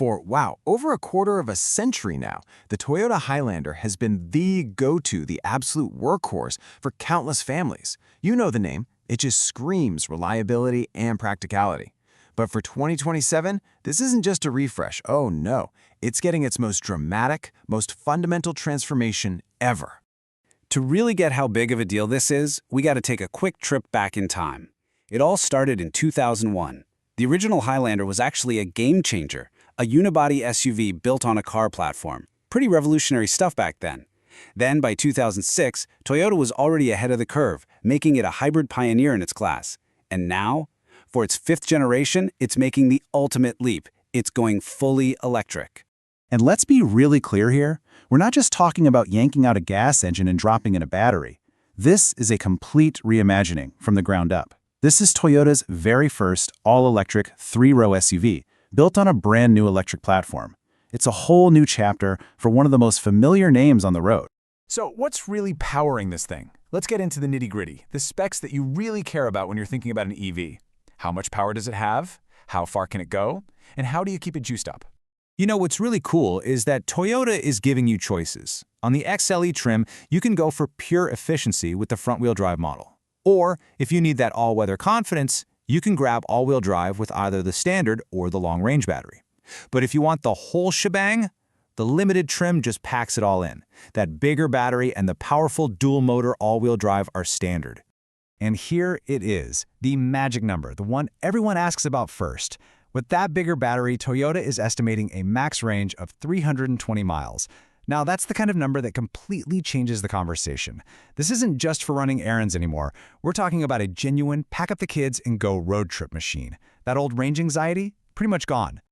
For, wow, over a quarter of a century now, the Toyota Highlander has been the go-to, the absolute workhorse for countless families. You know the name. It just screams reliability and practicality. But for 2027, this isn't just a refresh. Oh no, it's getting its most dramatic, most fundamental transformation ever. To really get how big of a deal this is, we got to take a quick trip back in time. It all started in 2001. The original Highlander was actually a game changer, a unibody SUV built on a car platform. Pretty revolutionary stuff back then. Then, by 2006, Toyota was already ahead of the curve, making it a hybrid pioneer in its class. And now, for its fifth generation, it's making the ultimate leap. It's going fully electric. And let's be really clear here. We're not just talking about yanking out a gas engine and dropping in a battery. This is a complete reimagining from the ground up. This is Toyota's very first all-electric three-row SUV, built on a brand new electric platform. It's a whole new chapter for one of the most familiar names on the road. So what's really powering this thing? Let's get into the nitty-gritty, the specs that you really care about when you're thinking about an EV. How much power does it have? How far can it go? And how do you keep it juiced up? You know, what's really cool is that Toyota is giving you choices. On the XLE trim, you can go for pure efficiency with the front-wheel drive model. Or, if you need that all-weather confidence, you can grab all-wheel drive with either the standard or the long-range battery. But if you want the whole shebang, the limited trim just packs it all in. That bigger battery and the powerful dual-motor all-wheel drive are standard. And here it is, the magic number, the one everyone asks about first. With that bigger battery, Toyota is estimating a max range of 320 miles. Now, that's the kind of number that completely changes the conversation. This isn't just for running errands anymore. We're talking about a genuine pack-up-the-kids-and-go road trip machine. That old range anxiety, pretty much gone.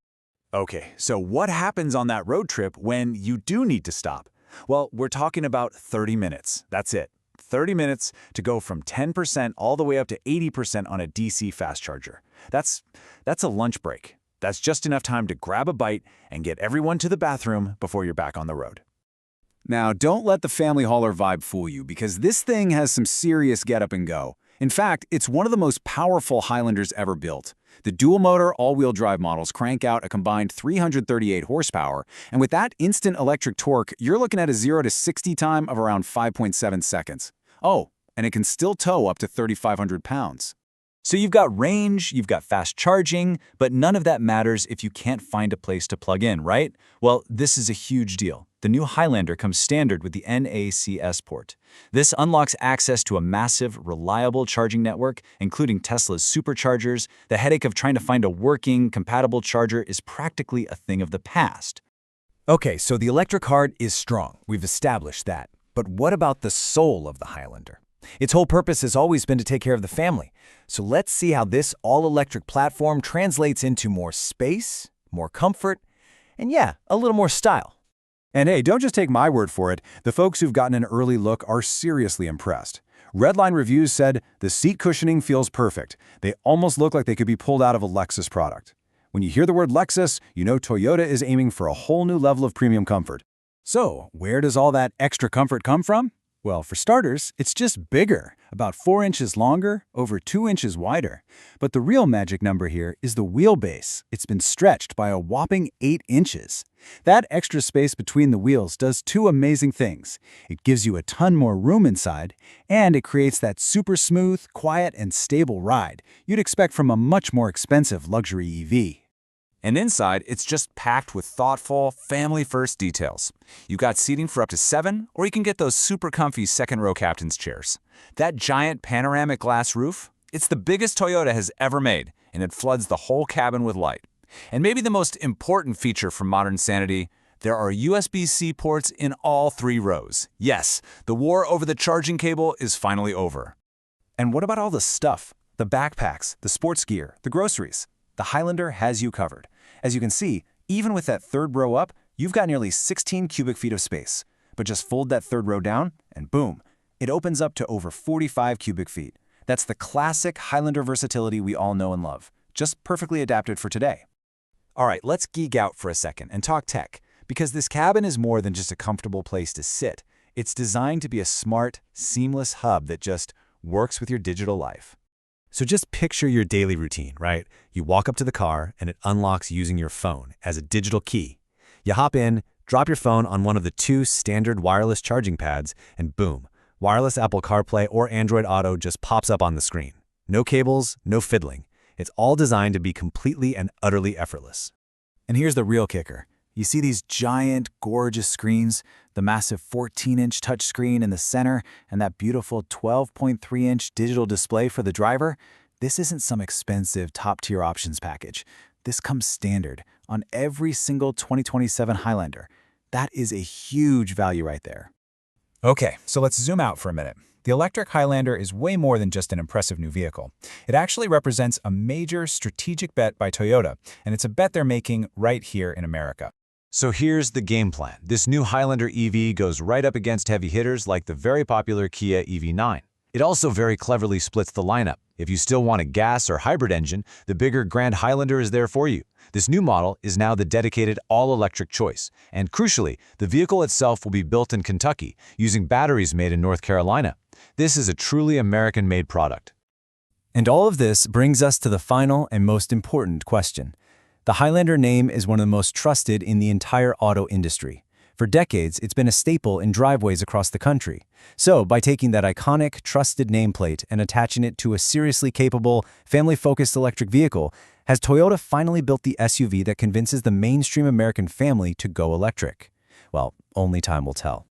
Okay, so what happens on that road trip when you do need to stop? Well, we're talking about 30 minutes. That's it. 30 minutes to go from 10% all the way up to 80% on a DC fast charger. That's a lunch break. That's just enough time to grab a bite and get everyone to the bathroom before you're back on the road. Now, don't let the family hauler vibe fool you, because this thing has some serious get up and go. In fact, it's one of the most powerful Highlanders ever built. The dual-motor all-wheel drive models crank out a combined 338 horsepower, and with that instant electric torque, you're looking at a 0 to 60 time of around 5.7 seconds. Oh, and it can still tow up to 3,500 pounds. So you've got range, you've got fast charging, but none of that matters if you can't find a place to plug in, right? Well, this is a huge deal. The new Highlander comes standard with the NACS port. This unlocks access to a massive, reliable charging network, including Tesla's superchargers. The headache of trying to find a working, compatible charger is practically a thing of the past. Okay, so the electric heart is strong. We've established that. But what about the soul of the Highlander? Its whole purpose has always been to take care of the family. So let's see how this all-electric platform translates into more space, more comfort, and yeah, a little more style. And hey, don't just take my word for it. The folks who've gotten an early look are seriously impressed. Redline Reviews said, the seat cushioning feels perfect. They almost look like they could be pulled out of a Lexus product. When you hear the word Lexus, you know Toyota is aiming for a whole new level of premium comfort. So, where does all that extra comfort come from? Well, for starters, it's just bigger, about 4 inches longer, over 2 inches wider. But the real magic number here is the wheelbase. It's been stretched by a whopping 8 inches. That extra space between the wheels does two amazing things. It gives you a ton more room inside, and it creates that super smooth, quiet, and stable ride you'd expect from a much more expensive luxury EV. And inside, it's just packed with thoughtful, family-first details. You've got seating for up to 7, or you can get those super comfy second-row captain's chairs. That giant panoramic glass roof, it's the biggest Toyota has ever made, and it floods the whole cabin with light. And maybe the most important feature from modern sanity, there are USB-C ports in all 3 rows. Yes, the war over the charging cable is finally over. And what about all the stuff? The backpacks, the sports gear, the groceries? The Highlander has you covered. As you can see, even with that 3rd row up, you've got nearly 16 cubic feet of space. But just fold that 3rd row down, and boom, it opens up to over 45 cubic feet. That's the classic Highlander versatility we all know and love, just perfectly adapted for today. All right, let's geek out for a second and talk tech, because this cabin is more than just a comfortable place to sit. It's designed to be a smart, seamless hub that just works with your digital life. So just picture your daily routine, right? You walk up to the car and it unlocks using your phone as a digital key. You hop in, drop your phone on one of the 2 standard wireless charging pads, and boom, wireless Apple CarPlay or Android Auto just pops up on the screen. No cables, no fiddling. It's all designed to be completely and utterly effortless. And here's the real kicker. You see these giant, gorgeous screens, the massive 14-inch touchscreen in the center, and that beautiful 12.3-inch digital display for the driver? This isn't some expensive top-tier options package. This comes standard on every single 2027 Highlander. That is a huge value right there. Okay, so let's zoom out for a minute. The electric Highlander is way more than just an impressive new vehicle. It actually represents a major strategic bet by Toyota, and it's a bet they're making right here in America. So here's the game plan. This new Highlander EV goes right up against heavy hitters like the very popular Kia EV9. It also very cleverly splits the lineup. If you still want a gas or hybrid engine, the bigger Grand Highlander is there for you. This new model is now the dedicated all-electric choice. And crucially, the vehicle itself will be built in Kentucky, using batteries made in North Carolina. This is a truly American-made product. And all of this brings us to the final and most important question. The Highlander name is one of the most trusted in the entire auto industry. For decades, it's been a staple in driveways across the country. So, by taking that iconic, trusted nameplate and attaching it to a seriously capable, family-focused electric vehicle, has Toyota finally built the SUV that convinces the mainstream American family to go electric? Well, only time will tell.